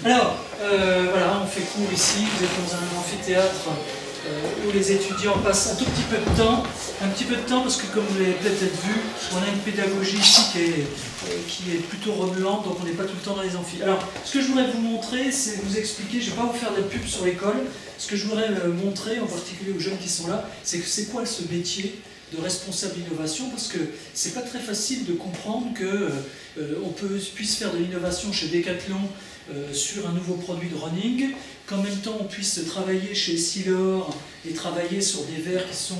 Alors, voilà, on fait cours ici, vous êtes dans un amphithéâtre où les étudiants passent un tout petit peu de temps, parce que comme vous l'avez peut-être vu, on a une pédagogie ici qui est plutôt remuante, donc on n'est pas tout le temps dans les amphis. Alors, ce que je voudrais vous montrer, c'est vous expliquer, je ne vais pas vous faire de pub sur l'école, ce que je voudrais montrer, en particulier aux jeunes qui sont là, c'est quoi ce métier de responsable innovation, parce que c'est pas très facile de comprendre que on puisse faire de l'innovation chez Decathlon sur un nouveau produit de running, qu'en même temps on puisse travailler chez Essilor et travailler sur des verres qui sont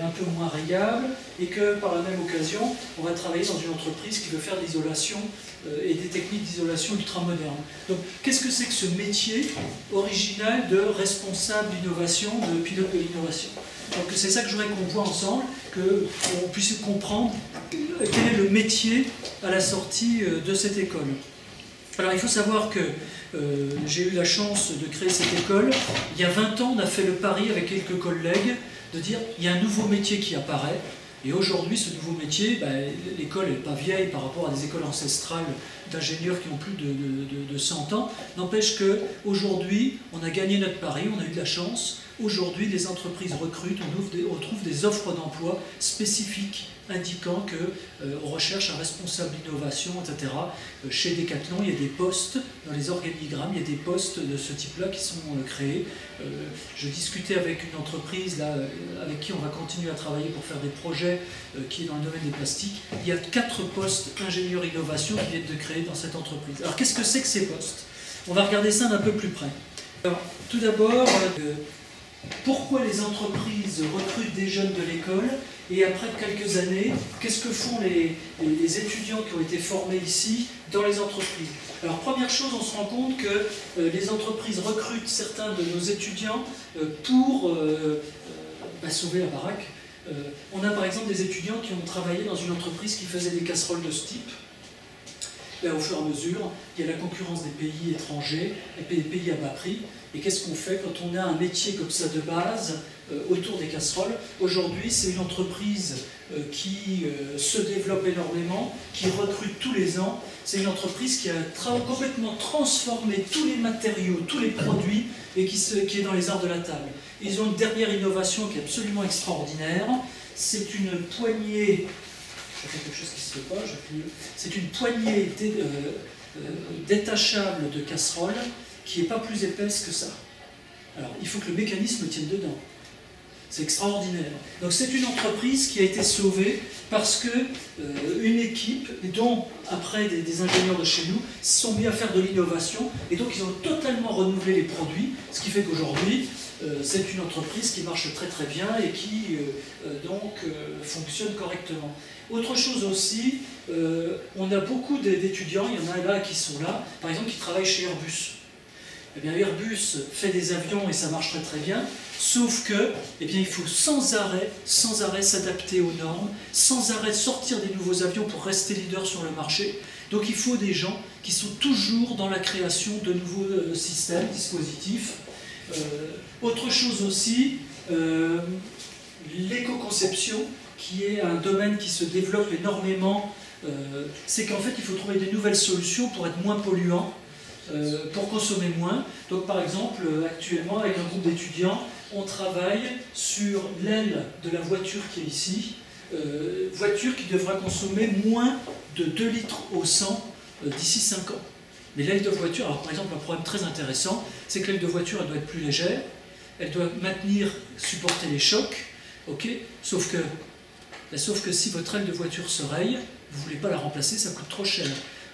un peu moins rayables, et que par la même occasion on va travailler dans une entreprise qui veut faire de l'isolation et des techniques d'isolation ultra modernes. Donc qu'est-ce que c'est que ce métier original de responsable d'innovation, de pilote de l'innovation? Donc c'est ça que je voudrais qu'on voit ensemble, qu'on puisse comprendre quel est le métier à la sortie de cette école. Alors il faut savoir que j'ai eu la chance de créer cette école. Il y a 20 ans, on a fait le pari avec quelques collègues de dire il y a un nouveau métier qui apparaît. Et aujourd'hui, ce nouveau métier, l'école n'est pas vieille par rapport à des écoles ancestrales d'ingénieurs qui ont plus de 100 ans. N'empêche qu'aujourd'hui, on a gagné notre pari, on a eu de la chance. Aujourd'hui, les entreprises recrutent, on trouve des offres d'emploi spécifiques indiquant qu'on recherche un responsable d'innovation, etc. Chez Decathlon, il y a des postes, dans les organigrammes, il y a des postes de ce type-là qui sont créés. Je discutais avec une entreprise là, avec qui on va continuer à travailler pour faire des projets qui est dans le domaine des plastiques. Il y a 4 postes ingénieurs innovation qui viennent de créer dans cette entreprise. Alors qu'est-ce que c'est que ces postes? On va regarder ça d'un peu plus près. Alors, tout d'abord, pourquoi les entreprises recrutent des jeunes de l'école, et après quelques années, qu'est-ce que font les étudiants qui ont été formés ici dans les entreprises? Alors première chose, on se rend compte que les entreprises recrutent certains de nos étudiants pour sauver la baraque. On a par exemple des étudiants qui ont travaillé dans une entreprise qui faisait des casseroles de ce type. Là, au fur et à mesure, il y a la concurrence des pays étrangers, des pays à bas prix. Et qu'est-ce qu'on fait quand on a un métier comme ça de base autour des casseroles? Aujourd'hui, c'est une entreprise qui se développe énormément, qui recrute tous les ans. C'est une entreprise qui a complètement transformé tous les matériaux, tous les produits, et qui est dans les arts de la table. Ils ont une dernière innovation qui est absolument extraordinaire. C'est une poignée... Je fais quelque chose qui se fait pas, c'est une poignée détachable de casserole qui n'est pas plus épaisse que ça. Alors, il faut que le mécanisme tienne dedans. C'est extraordinaire. Donc, c'est une entreprise qui a été sauvée parce que une équipe, dont après des ingénieurs de chez nous, se sont mis à faire de l'innovation, et donc ils ont totalement renouvelé les produits, ce qui fait qu'aujourd'hui, c'est une entreprise qui marche très très bien et qui fonctionne correctement. Autre chose aussi, on a beaucoup d'étudiants, il y en a là qui sont là, par exemple qui travaillent chez Airbus. Eh bien, Airbus fait des avions et ça marche très très bien, sauf que, il faut sans arrêt s'adapter aux normes, sans arrêt sortir des nouveaux avions pour rester leader sur le marché. Donc il faut des gens qui sont toujours dans la création de nouveaux systèmes, dispositifs. Autre chose aussi, l'éco-conception, qui est un domaine qui se développe énormément, c'est qu'en fait il faut trouver des nouvelles solutions pour être moins polluant, pour consommer moins. Donc par exemple, actuellement avec un groupe d'étudiants, on travaille sur l'aile de la voiture qui est ici, voiture qui devra consommer moins de 2 litres au 100 d'ici 5 ans. Mais l'aile de voiture, alors par exemple un problème très intéressant, c'est que l'aile de voiture elle doit être plus légère, elle doit supporter les chocs, ok, sauf que si votre aile de voiture se raye, vous ne voulez pas la remplacer, ça coûte trop cher.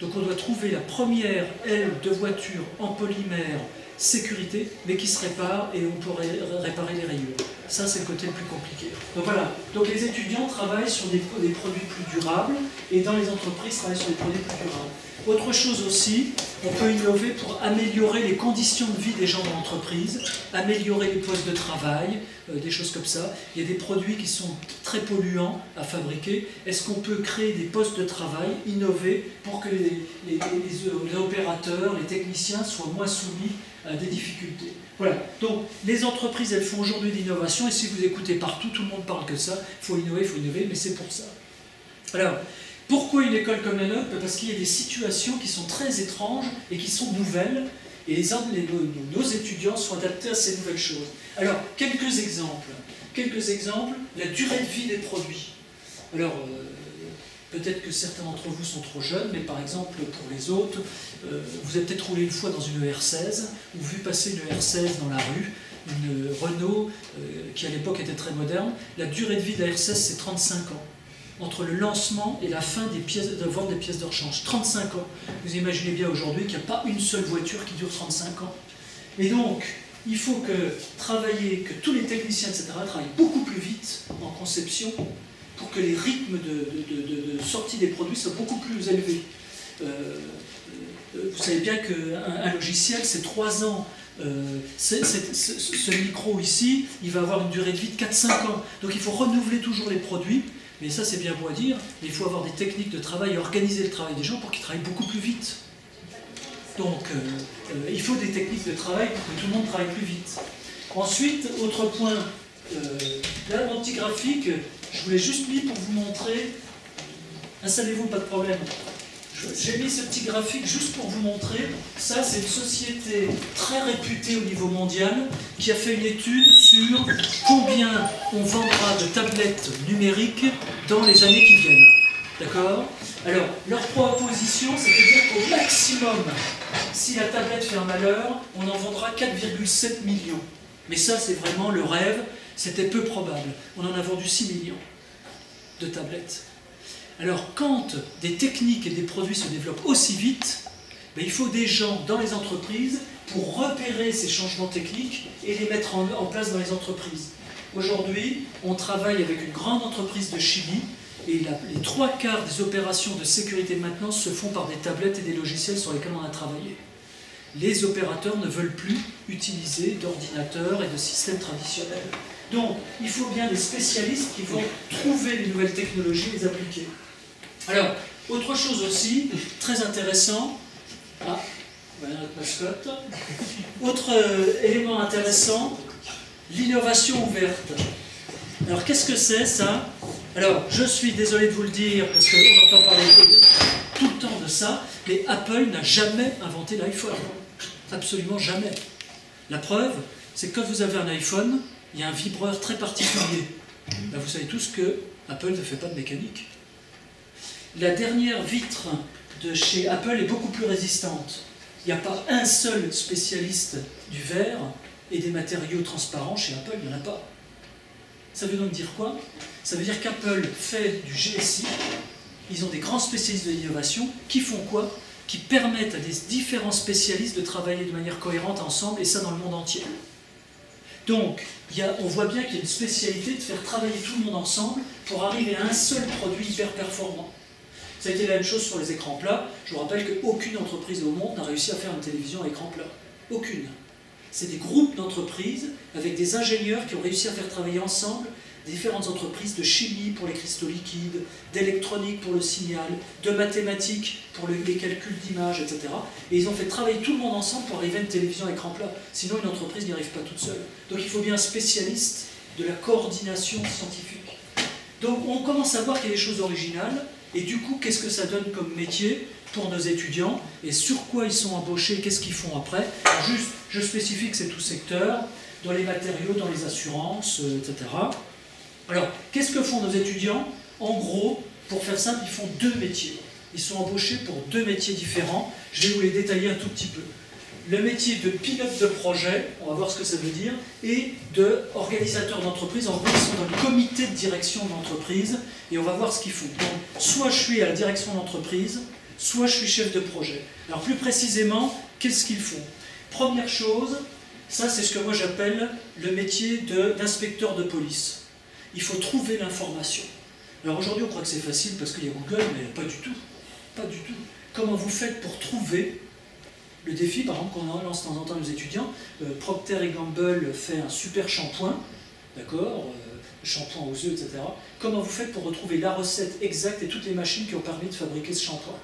Donc on doit trouver la première aile de voiture en polymère sécurité, mais qui se répare et on peut réparer les rayures. Ça, c'est le côté le plus compliqué. Donc voilà, donc les étudiants travaillent sur des produits plus durables et dans les entreprises travaillent sur des produits plus durables. Autre chose aussi, on peut innover pour améliorer les conditions de vie des gens dans l'entreprise, améliorer les postes de travail, des choses comme ça. Il y a des produits qui sont très polluants à fabriquer. Est-ce qu'on peut créer des postes de travail, innover pour que les opérateurs, les techniciens soient moins soumis à des difficultés? Voilà, donc les entreprises, elles font aujourd'hui de l'innovation, et si vous écoutez partout, tout le monde parle que ça, il faut innover, mais c'est pour ça. Alors, Pourquoi une école comme la nôtre? Parce qu'il y a des situations qui sont très étranges et qui sont nouvelles, et nos étudiants sont adaptés à ces nouvelles choses. Alors, quelques exemples. La durée de vie des produits. Alors, peut-être que certains d'entre vous sont trop jeunes, mais par exemple, pour les autres, vous avez peut-être roulé une fois dans une ER16, ou vu passer une ER16 dans la rue, une Renault, qui à l'époque était très moderne. La durée de vie de la R16, c'est 35 ans. Entre le lancement et la fin de vente des pièces de rechange. 35 ans. Vous imaginez bien aujourd'hui qu'il n'y a pas une seule voiture qui dure 35 ans. Et donc, il faut que tous les techniciens, etc., travaillent beaucoup plus vite en conception pour que les rythmes de sortie des produits soient beaucoup plus élevés. Vous savez bien qu'un logiciel, c'est 3 ans. Ce micro ici, il va avoir une durée de vie de 4-5 ans. Donc il faut renouveler toujours les produits. Mais ça, c'est bien beau à dire, mais il faut avoir des techniques de travail et organiser le travail des gens pour qu'ils travaillent beaucoup plus vite. Donc, il faut des techniques de travail pour que tout le monde travaille plus vite. Ensuite, autre point, là, mon petit graphique, je vous l'ai juste mis pour vous montrer. Installez-vous, pas de problème. J'ai mis ce petit graphique juste pour vous montrer. Ça, c'est une société très réputée au niveau mondial qui a fait une étude sur combien on vendra de tablettes numériques dans les années qui viennent. D'accord? Alors, leur proposition, c'est de dire qu'au maximum, si la tablette fait un malheur, on en vendra 4,7 millions. Mais ça, c'est vraiment le rêve. C'était peu probable. On en a vendu 6 millions de tablettes. Alors, quand des techniques et des produits se développent aussi vite, ben, il faut des gens dans les entreprises pour repérer ces changements techniques et les mettre en place dans les entreprises. Aujourd'hui, on travaille avec une grande entreprise de chimie et les 3/4 des opérations de sécurité de maintenance se font par des tablettes et des logiciels sur lesquels on a travaillé. Les opérateurs ne veulent plus utiliser d'ordinateurs et de systèmes traditionnels. Donc, il faut bien des spécialistes qui vont trouver les nouvelles technologies et les appliquer. Alors, autre chose aussi, très intéressant, voilà notre mascotte. Autre élément intéressant, l'innovation ouverte. Alors, qu'est-ce que c'est ça? Alors, je suis désolé de vous le dire, parce qu'on entend parler tout le temps de ça, mais Apple n'a jamais inventé l'iPhone. Absolument jamais. La preuve, c'est que quand vous avez un iPhone, il y a un vibreur très particulier. Là, vous savez tous que Apple ne fait pas de mécanique. La dernière vitre de chez Apple est beaucoup plus résistante. Il n'y a pas un seul spécialiste du verre et des matériaux transparents chez Apple, il n'y en a pas. Ça veut donc dire quoi? Ça veut dire qu'Apple fait du GSI, ils ont des grands spécialistes de l'innovation qui font quoi? Qui permettent à des différents spécialistes de travailler de manière cohérente ensemble, et ça dans le monde entier. Donc, on voit bien qu'il y a une spécialité de faire travailler tout le monde ensemble pour arriver à un seul produit hyper performant. Ça a été la même chose sur les écrans plats. Je vous rappelle qu'aucune entreprise au monde n'a réussi à faire une télévision à écran plat. Aucune. C'est des groupes d'entreprises avec des ingénieurs qui ont réussi à faire travailler ensemble différentes entreprises de chimie pour les cristaux liquides, d'électronique pour le signal, de mathématiques pour les calculs d'images, etc. Et ils ont fait travailler tout le monde ensemble pour arriver à une télévision à écran plat. Sinon, une entreprise n'y arrive pas toute seule. Donc il faut bien un spécialiste de la coordination scientifique. Donc on commence à voir qu'il y a des choses originales, et du coup, qu'est-ce que ça donne comme métier pour nos étudiants, et sur quoi ils sont embauchés, qu'est-ce qu'ils font après. Alors juste, je spécifie que c'est tout secteur, dans les matériaux, dans les assurances, etc. Alors, qu'est-ce que font nos étudiants? En gros, pour faire simple, ils font 2 métiers. Ils sont embauchés pour 2 métiers différents. Je vais vous les détailler un tout petit peu. Le métier de pilote de projet, on va voir ce que ça veut dire, et d'organisateur d'entreprise. En gros, ils sont dans le comité de direction de l'entreprise, et on va voir ce qu'ils font. Donc, soit je suis à la direction de l'entreprise, soit je suis chef de projet. Alors, plus précisément, qu'est-ce qu'ils font? Première chose, ça c'est ce que moi j'appelle le métier d'inspecteur de police. Il faut trouver l'information. Alors aujourd'hui, on croit que c'est facile parce qu'il y a Google, mais pas du tout. Pas du tout. Comment vous faites pour trouver le défi, par exemple, qu'on lance de temps en temps aux étudiants? Procter & Gamble fait un super shampoing, d'accord, shampoing aux œufs, etc. Comment vous faites pour retrouver la recette exacte et toutes les machines qui ont permis de fabriquer ce shampoing?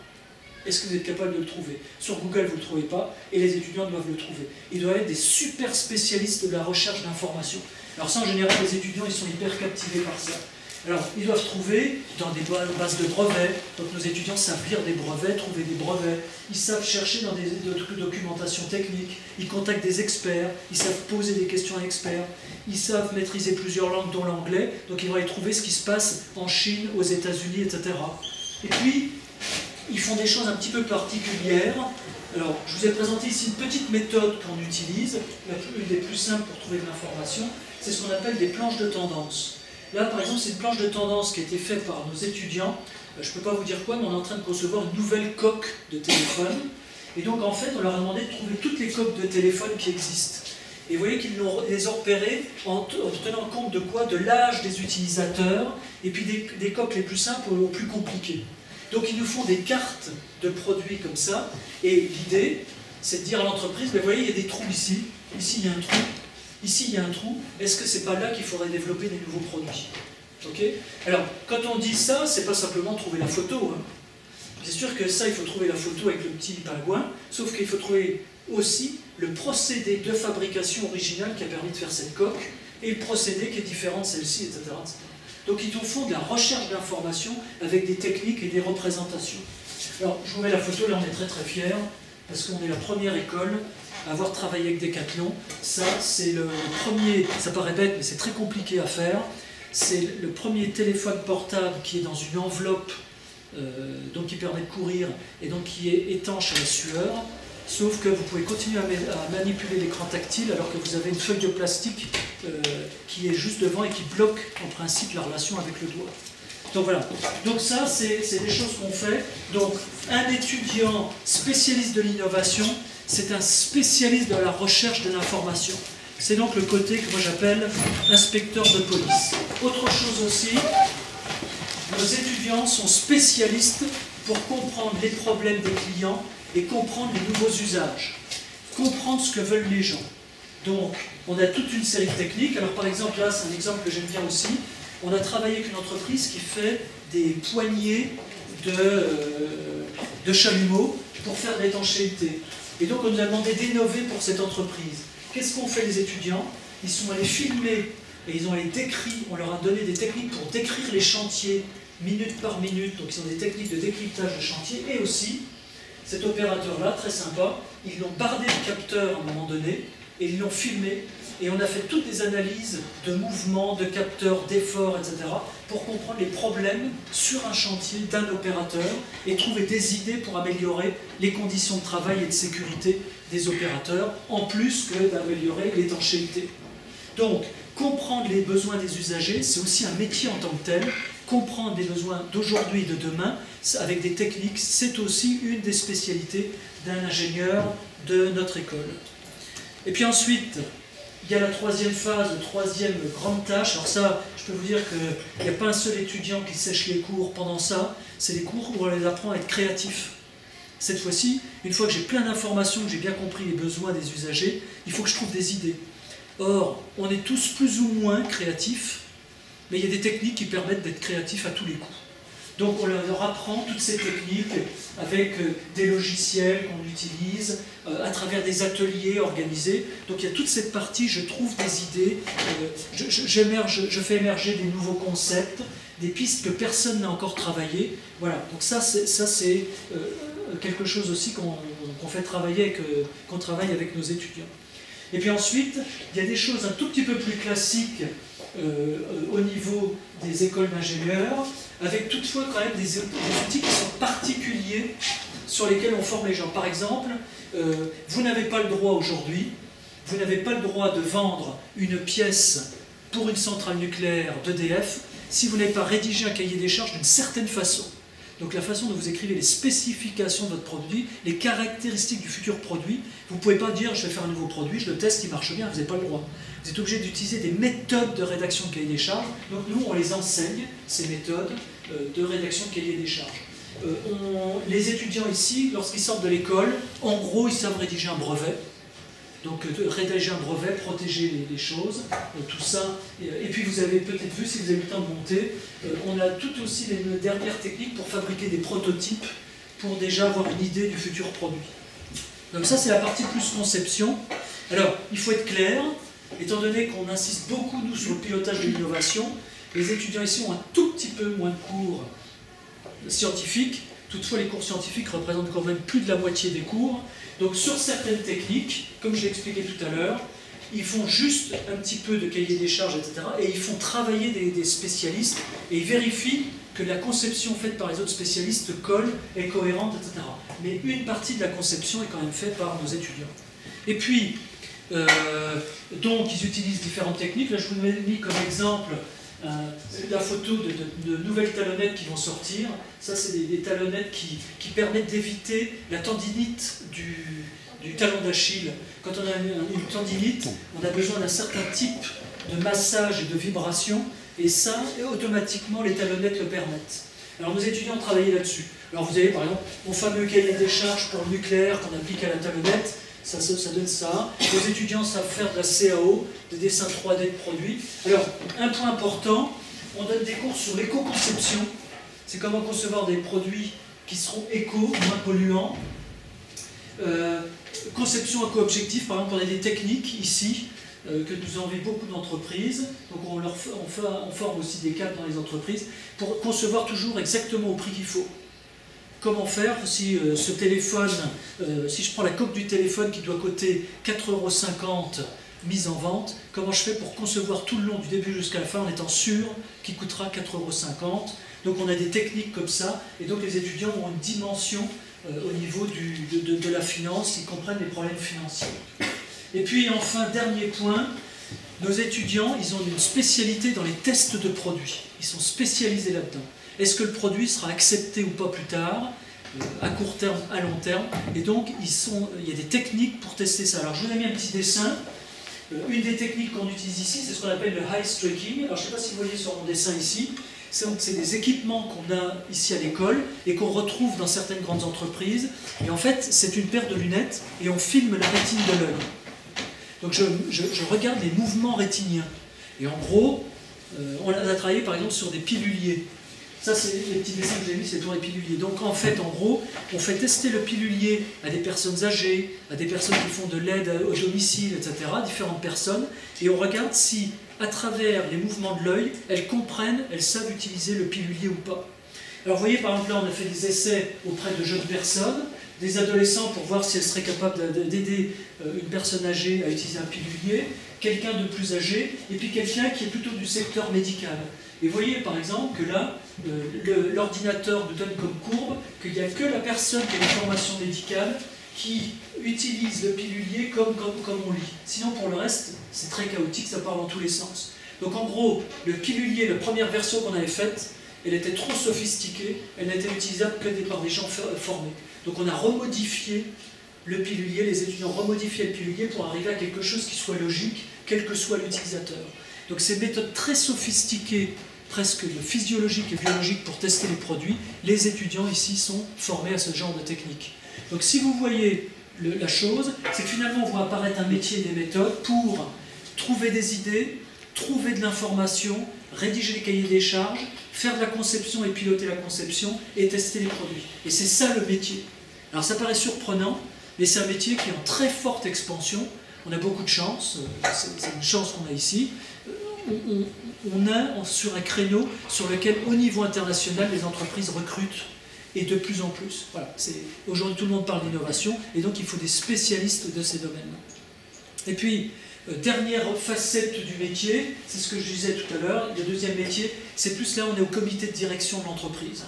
Est-ce que vous êtes capable de le trouver? Sur Google, vous ne le trouvez pas, et les étudiants doivent le trouver. Ils doivent être des super spécialistes de la recherche d'informations. Alors ça, en général, les étudiants, ils sont hyper captivés par ça. Alors, ils doivent trouver dans des bases de brevets, donc nos étudiants savent lire des brevets, trouver des brevets, ils savent chercher dans des documentations techniques, ils contactent des experts, ils savent poser des questions à experts, ils savent maîtriser plusieurs langues dont l'anglais, donc ils vont aller trouver ce qui se passe en Chine, aux États-Unis, etc. Et puis, ils font des choses un petit peu particulières. Alors, je vous ai présenté ici une petite méthode qu'on utilise, une des plus simples pour trouver de l'information, c'est ce qu'on appelle des planches de tendance. Là, par exemple, c'est une planche de tendance qui a été faite par nos étudiants. Je ne peux pas vous dire quoi, mais on est en train de concevoir une nouvelle coque de téléphone. Et donc, en fait, on leur a demandé de trouver toutes les coques de téléphone qui existent. Et vous voyez qu'ils les ont repérées en tenant compte de quoi? De l'âge des utilisateurs, et puis des coques les plus simples aux plus compliquées. Donc, ils nous font des cartes de produits comme ça. Et l'idée, c'est de dire à l'entreprise, ben, vous voyez, il y a des trous ici. Ici, il y a un trou. Ici, il y a un trou. Est-ce que c'est pas là qu'il faudrait développer des nouveaux produits? Okay. Alors, quand on dit ça, c'est pas simplement trouver la photo. Hein. C'est sûr que ça, il faut trouver la photo avec le petit pingouin, sauf qu'il faut trouver aussi le procédé de fabrication original qui a permis de faire cette coque, et le procédé qui est différent de celle-ci, etc., etc. Donc, ils nous font de la recherche d'informations avec des techniques et des représentations. Alors, je vous mets la photo, là, on est très très fiers, parce qu'on est la première école à avoir travaillé avec Decathlon. Ça, c'est le premier, ça paraît bête, mais c'est très compliqué à faire. C'est le premier téléphone portable qui est dans une enveloppe, donc qui permet de courir, et donc qui est étanche à la sueur. Sauf que vous pouvez continuer à manipuler l'écran tactile alors que vous avez une feuille de plastique qui est juste devant et qui bloque en principe la relation avec le doigt. Donc voilà, donc ça c'est des choses qu'on fait. Donc un étudiant spécialiste de l'innovation, c'est un spécialiste de la recherche de l'information. C'est donc le côté que moi j'appelle inspecteur de police. Autre chose aussi, nos étudiants sont spécialistes pour comprendre les problèmes des clients et comprendre les nouveaux usages, comprendre ce que veulent les gens. Donc, on a toute une série de techniques. Alors, par exemple, là, c'est un exemple que j'aime bien aussi. On a travaillé avec une entreprise qui fait des poignées de chalumeaux pour faire de l'étanchéité. Et donc, on nous a demandé d'innover pour cette entreprise. Qu'est-ce qu'ont fait les étudiants? Ils sont allés filmer et ils ont allé décrire. On leur a donné des techniques pour décrire les chantiers minute par minute. Donc, ils ont des techniques de décryptage de chantier et aussi. Cet opérateur-là, très sympa, ils l'ont bardé de capteurs à un moment donné, et ils l'ont filmé, et on a fait toutes les analyses de mouvements, de capteurs, d'efforts, etc., pour comprendre les problèmes sur un chantier d'un opérateur, et trouver des idées pour améliorer les conditions de travail et de sécurité des opérateurs, en plus que d'améliorer l'étanchéité. Donc, comprendre les besoins des usagers, c'est aussi un métier en tant que tel. Comprendre les besoins d'aujourd'hui et de demain, avec des techniques, c'est aussi une des spécialités d'un ingénieur de notre école. Et puis ensuite, il y a la troisième phase, la troisième grande tâche. Alors ça, je peux vous dire qu'il n'y a pas un seul étudiant qui sèche les cours pendant ça. C'est les cours où on les apprend à être créatifs. Cette fois-ci, une fois que j'ai plein d'informations, que j'ai bien compris les besoins des usagers, il faut que je trouve des idées. Or, on est tous plus ou moins créatifs, mais il y a des techniques qui permettent d'être créatifs à tous les coups. Donc on leur apprend toutes ces techniques avec des logiciels qu'on utilise, à travers des ateliers organisés. Donc il y a toute cette partie, je trouve des idées, je fais émerger des nouveaux concepts, des pistes que personne n'a encore travaillées. Voilà, donc ça c'est quelque chose aussi qu'on fait travailler, qu'on travaille avec nos étudiants. Et puis ensuite, il y a des choses un tout petit peu plus classiques au niveau des écoles d'ingénieurs, avec toutefois quand même des outils qui sont particuliers sur lesquels on forme les gens. Par exemple, vous n'avez pas le droit aujourd'hui, vous n'avez pas le droit de vendre une pièce pour une centrale nucléaire d'EDF si vous n'avez pas rédigé un cahier des charges d'une certaine façon. Donc la façon dont vous écrivez les spécifications de votre produit, les caractéristiques du futur produit, vous ne pouvez pas dire je vais faire un nouveau produit, je le teste, il marche bien, vous n'avez pas le droit. Vous êtes obligé d'utiliser des méthodes de rédaction de cahier des charges. Donc nous, on les enseigne, ces méthodes de rédaction de cahier des charges. Les étudiants ici, lorsqu'ils sortent de l'école, en gros, ils savent rédiger un brevet. Donc rédiger un brevet, protéger les choses, tout ça. Et puis vous avez peut-être vu, si vous avez le temps de monter, on a tout aussi les dernières techniques pour fabriquer des prototypes, pour déjà avoir une idée du futur produit. Donc ça c'est la partie plus conception. Alors il faut être clair, étant donné qu'on insiste beaucoup nous sur le pilotage de l'innovation, Les étudiants ici ont un tout petit peu moins de cours scientifiques. Toutefois, les cours scientifiques représentent quand même plus de la moitié des cours. Donc sur certaines techniques, comme je l'ai expliqué tout à l'heure, ils font juste un petit peu de cahier des charges, etc. Et ils font travailler des spécialistes et ils vérifient que la conception faite par les autres spécialistes colle, est cohérente, etc. Mais une partie de la conception est quand même faite par nos étudiants. Et puis, donc, ils utilisent différentes techniques. Là, je vous ai mis comme exemple la photo de nouvelles talonnettes qui vont sortir. Ça, c'est des talonnettes qui permettent d'éviter la tendinite du talon d'Achille. Quand on a une tendinite, on a besoin d'un certain type de massage et de vibration, et ça, automatiquement, les talonnettes le permettent. Alors, nos étudiants travaillaient là-dessus. Alors, vous avez, par exemple, mon fameux cahier des charges pour le nucléaire qu'on applique à la talonnette. Ça donne ça. Les étudiants savent faire de la CAO, des dessins 3D de produits. Alors, un point important, on donne des cours sur l'éco-conception. C'est comment concevoir des produits qui seront éco, moins polluants. Conception éco-objectif, par exemple, on a des techniques ici que nous envient beaucoup d'entreprises. Donc, on forme aussi des cadres dans les entreprises pour concevoir toujours exactement au prix qu'il faut. Comment faire si ce téléphone, si je prends la coque du téléphone qui doit coûter 4,50 € mise en vente, comment je fais pour concevoir tout le long du début jusqu'à la fin en étant sûr qu'il coûtera 4,50 €. Donc on a des techniques comme ça, et donc les étudiants ont une dimension au niveau de la finance, ils comprennent les problèmes financiers. Et puis enfin, dernier point, nos étudiants, ils ont une spécialité dans les tests de produits. Ils sont spécialisés là-dedans. Est-ce que le produit sera accepté ou pas plus tard, à court terme, à long terme? Et donc, il y a des techniques pour tester ça. Alors, je vous ai mis un petit dessin. Une des techniques qu'on utilise ici, c'est ce qu'on appelle le high streaking. Alors, je ne sais pas si vous voyez sur mon dessin ici. C'est des équipements qu'on a ici à l'école et qu'on retrouve dans certaines grandes entreprises. Et en fait, c'est une paire de lunettes et on filme la rétine de l'œil. Donc, je regarde les mouvements rétiniens. Et en gros, on a travaillé par exemple sur des piluliers. Ça, c'est les petits dessins que j'ai mis, c'est pour les piluliers. Donc, en fait, en gros, on fait tester le pilulier à des personnes âgées, à des personnes qui font de l'aide au domicile, etc., différentes personnes, et on regarde si, à travers les mouvements de l'œil, elles comprennent, elles savent utiliser le pilulier ou pas. Alors, vous voyez, par exemple, là, on a fait des essais auprès de jeunes personnes, des adolescents pour voir si elles seraient capables d'aider une personne âgée à utiliser un pilulier, quelqu'un de plus âgé, et puis quelqu'un qui est plutôt du secteur médical. Et vous voyez par exemple que là, l'ordinateur nous donne comme courbe qu'il n'y a que la personne qui a une formation médicale qui utilise le pilulier comme on lit. Sinon pour le reste, c'est très chaotique, ça part dans tous les sens. Donc en gros, le pilulier, la première version qu'on avait faite, elle était trop sophistiquée, elle n'était utilisable que par des gens formés. Donc on a remodifié le pilulier, les étudiants ont remodifié le pilulier pour arriver à quelque chose qui soit logique, quel que soit l'utilisateur. Donc ces méthodes très sophistiquées, presque physiologiques et biologiques pour tester les produits, les étudiants ici sont formés à ce genre de technique. Donc si vous voyez la chose, c'est que finalement on voit apparaître un métier et des méthodes pour trouver des idées, trouver de l'information, rédiger les cahiers des charges, faire de la conception et piloter la conception et tester les produits. Et c'est ça le métier. Alors ça paraît surprenant, mais c'est un métier qui est en très forte expansion. On a beaucoup de chance, c'est une chance qu'on a ici. On a sur un créneau sur lequel, au niveau international, les entreprises recrutent, et de plus en plus. Voilà, aujourd'hui, tout le monde parle d'innovation, et donc il faut des spécialistes de ces domaines-là. Et puis, dernière facette du métier, c'est ce que je disais tout à l'heure, le deuxième métier, c'est plus là, on est au comité de direction de l'entreprise.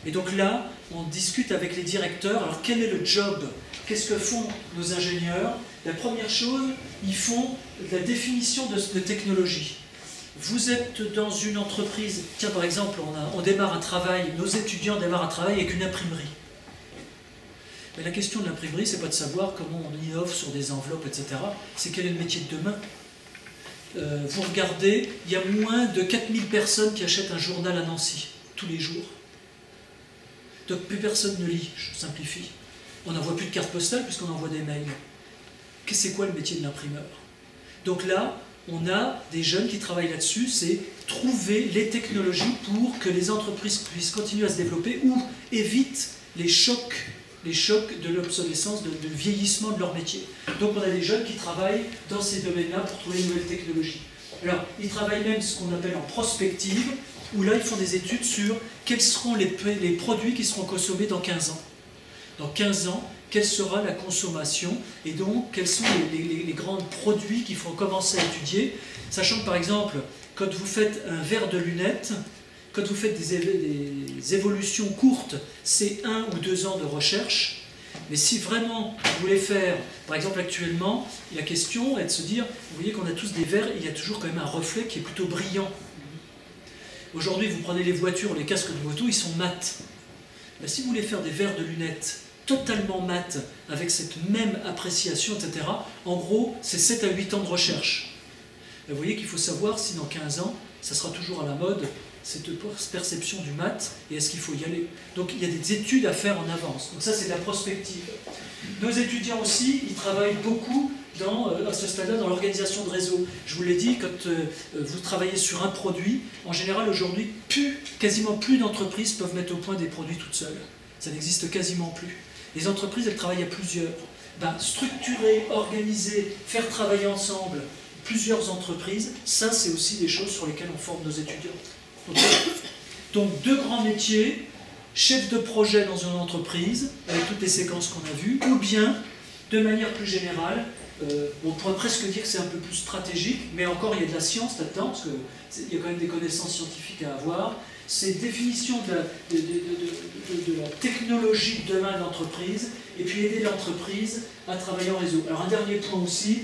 Et donc là, on discute avec les directeurs. Alors, quel est le job? Qu'est-ce que font nos ingénieurs? La première chose, ils font la définition de technologie. Vous êtes dans une entreprise, tiens par exemple, on démarre un travail, nos étudiants démarrent un travail avec une imprimerie. Mais la question de l'imprimerie, c'est pas de savoir comment on innove sur des enveloppes, etc. C'est quel est le métier de demain. Vous regardez, il y a moins de 4000 personnes qui achètent un journal à Nancy, tous les jours. Donc plus personne ne lit, je simplifie. On n'envoie plus de cartes postales puisqu'on envoie des mails. C'est quoi le métier de l'imprimeur? Donc là, on a des jeunes qui travaillent là-dessus, c'est trouver les technologies pour que les entreprises puissent continuer à se développer ou évitent les chocs de l'obsolescence, de vieillissement de leur métier. Donc on a des jeunes qui travaillent dans ces domaines-là pour trouver de nouvelles technologies. Alors, ils travaillent même ce qu'on appelle en prospective, où là, ils font des études sur quels seront les produits qui seront consommés dans 15 ans. Dans 15 ans, quelle sera la consommation, et donc quels sont les grands produits qu'il faut commencer à étudier, sachant que par exemple, quand vous faites un verre de lunettes, quand vous faites des évolutions courtes, c'est 1 ou 2 ans de recherche. Mais si vraiment vous voulez faire, par exemple actuellement, la question est de se dire, vous voyez qu'on a tous des verres, il y a toujours quand même un reflet qui est plutôt brillant. Aujourd'hui, vous prenez les voitures, les casques de moto, ils sont mat. Ben, si vous voulez faire des verres de lunettes totalement mat, avec cette même appréciation, etc., en gros, c'est 7 à 8 ans de recherche. Ben, vous voyez qu'il faut savoir si dans 15 ans, ça sera toujours à la mode, cette perception du mat, et est-ce qu'il faut y aller. Donc il y a des études à faire en avance. Donc ça, c'est de la prospective. Nos étudiants aussi, ils travaillent beaucoup à ce stade-là dans l'organisation de réseau. Je vous l'ai dit, quand vous travaillez sur un produit, en général aujourd'hui, quasiment plus d'entreprises peuvent mettre au point des produits toutes seules. Ça n'existe quasiment plus. Les entreprises, elles travaillent à plusieurs. Ben, structurer, organiser, faire travailler ensemble plusieurs entreprises, ça c'est aussi des choses sur lesquelles on forme nos étudiants. Donc 2 grands métiers, chef de projet dans une entreprise, avec toutes les séquences qu'on a vues, ou bien, de manière plus générale, on pourrait presque dire que c'est un peu plus stratégique, mais encore il y a de la science là-dedans, parce qu'il y a quand même des connaissances scientifiques à avoir, c'est définition de la technologie de demain de l'entreprise, et puis aider l'entreprise à travailler en réseau. Alors un dernier point aussi,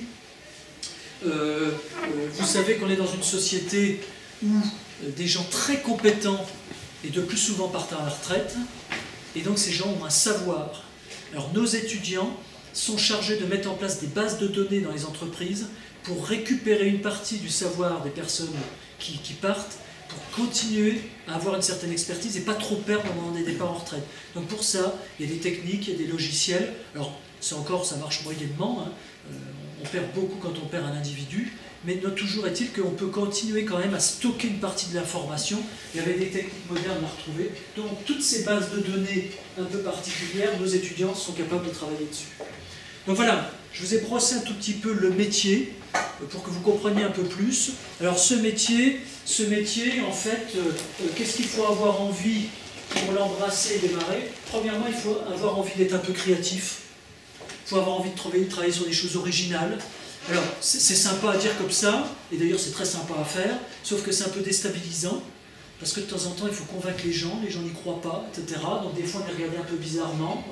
vous savez qu'on est dans une société où des gens très compétents et de plus souvent partent à la retraite, et donc ces gens ont un savoir. Alors nos étudiants sont chargés de mettre en place des bases de données dans les entreprises pour récupérer une partie du savoir des personnes qui partent, pour continuer à avoir une certaine expertise et pas trop perdre au moment des départs en retraite. Donc pour ça, il y a des techniques, il y a des logiciels. Alors ça marche moyennement, hein. On perd beaucoup quand on perd un individu, mais toujours est-il qu'on peut continuer quand même à stocker une partie de l'information, et avec des techniques modernes à retrouver. Donc toutes ces bases de données un peu particulières, nos étudiants sont capables de travailler dessus. Donc voilà, je vous ai brossé un tout petit peu le métier, pour que vous compreniez un peu plus. Alors ce métier en fait, qu'est-ce qu'il faut avoir envie pour l'embrasser et démarrer? Premièrement, il faut avoir envie d'être un peu créatif. Il faut avoir envie de travailler sur des choses originales. Alors, c'est sympa à dire comme ça, et d'ailleurs c'est très sympa à faire, sauf que c'est un peu déstabilisant, parce que de temps en temps il faut convaincre les gens n'y croient pas, etc. Donc des fois on est regardé un peu bizarrement.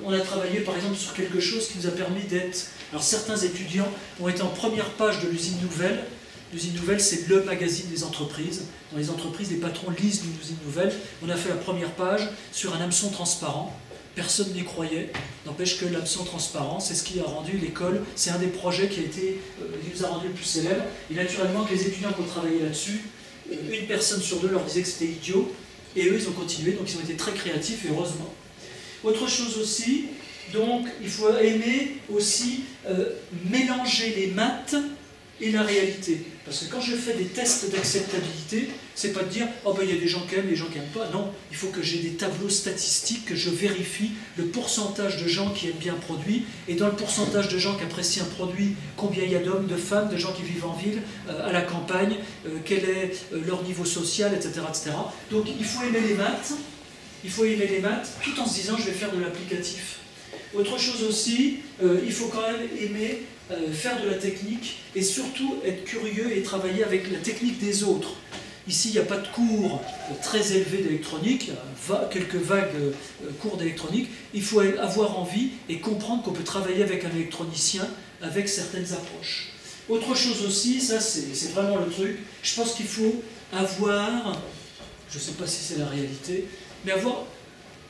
On a travaillé par exemple sur quelque chose qui nous a permis d'être... Alors certains étudiants ont été en première page de l'usine Nouvelle. L'usine Nouvelle, c'est le magazine des entreprises. Dans les entreprises, les patrons lisent l'usine Nouvelle. On a fait la première page sur un hameçon transparent. Personne n'y croyait. N'empêche que l'hameçon transparent, c'est ce qui a rendu l'école, c'est un des projets qui nous a rendu le plus célèbre. Et naturellement, que les étudiants qui ont travaillé là-dessus, une personne sur 2 leur disait que c'était idiot, et eux, ils ont continué, donc ils ont été très créatifs, et heureusement. Autre chose aussi, donc, il faut aimer aussi mélanger les maths et la réalité. Parce que quand je fais des tests d'acceptabilité, c'est pas de dire « oh ben il y a des gens qui aiment, des gens qui n'aiment pas ». Non, il faut que j'ai des tableaux statistiques, que je vérifie le pourcentage de gens qui aiment bien un produit, et dans le pourcentage de gens qui apprécient un produit, combien il y a d'hommes, de femmes, de gens qui vivent en ville, à la campagne, quel est leur niveau social, etc., etc. Donc il faut aimer les maths, tout en se disant « je vais faire de l'applicatif ». Autre chose aussi, il faut quand même aimer faire de la technique et surtout être curieux et travailler avec la technique des autres. Ici, il n'y a pas de cours très élevés d'électronique, il y a quelques vagues cours d'électronique. Il faut avoir envie et comprendre qu'on peut travailler avec un électronicien avec certaines approches. Autre chose aussi, ça c'est vraiment le truc, je pense qu'il faut avoir, je ne sais pas si c'est la réalité, mais avoir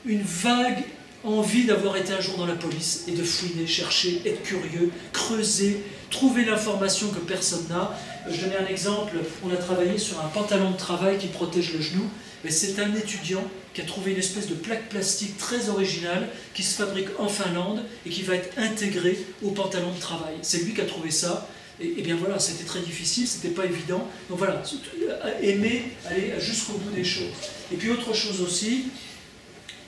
une vague envie d'avoir été un jour dans la police et de fouiner, chercher, être curieux, creuser, trouver l'information que personne n'a. Je donnais un exemple, on a travaillé sur un pantalon de travail qui protège le genou. C'est un étudiant qui a trouvé une espèce de plaque plastique très originale qui se fabrique en Finlande et qui va être intégrée au pantalon de travail. C'est lui qui a trouvé ça. Et bien voilà, c'était très difficile, c'était pas évident. Donc voilà, aimer aller jusqu'au bout des choses. Et puis autre chose aussi,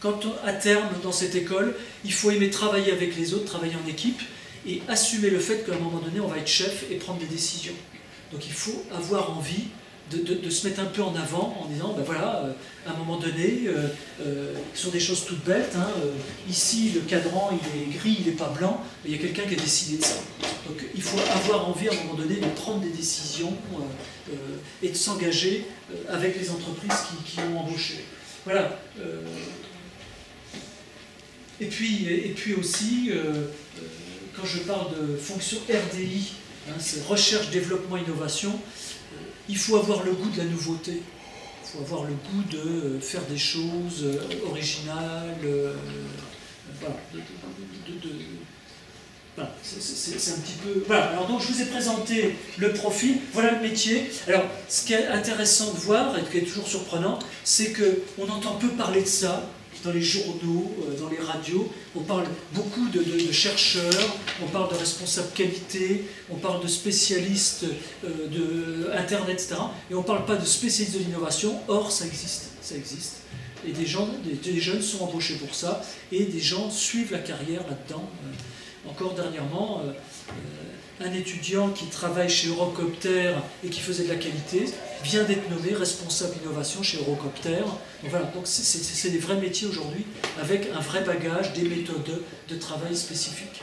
quand à terme, dans cette école, il faut aimer travailler avec les autres, travailler en équipe, et assumer le fait qu'à un moment donné, on va être chef et prendre des décisions. Donc il faut avoir envie de se mettre un peu en avant en disant, ben voilà, à un moment donné, sur des choses toutes bêtes, hein, ici le cadran il est gris, il n'est pas blanc, il y a quelqu'un qui a décidé de ça. Donc il faut avoir envie à un moment donné de prendre des décisions et de s'engager avec les entreprises qui ont embauché. Voilà. Et puis aussi, quand je parle de fonction RDI, hein, c'est recherche, développement, innovation, il faut avoir le goût de la nouveauté. Il faut avoir le goût de faire des choses originales. Voilà. Voilà. C'est un petit peu... Voilà. Alors donc je vous ai présenté le profil, voilà le métier. Alors ce qui est intéressant de voir, et qui est toujours surprenant, c'est qu'on entend peu parler de ça dans les journaux, dans les radios. On parle beaucoup de chercheurs, on parle de responsables qualité, on parle de spécialistes de Internet, etc. Et on ne parle pas de spécialistes de l'innovation. Or, ça existe. Ça existe. Et des jeunes sont embauchés pour ça, et des gens suivent la carrière là-dedans. Encore dernièrement, un étudiant qui travaille chez Eurocopter et qui faisait de la qualité vient d'être nommé responsable innovation chez Eurocopter. Donc voilà, donc c'est des vrais métiers aujourd'hui avec un vrai bagage, des méthodes de travail spécifiques.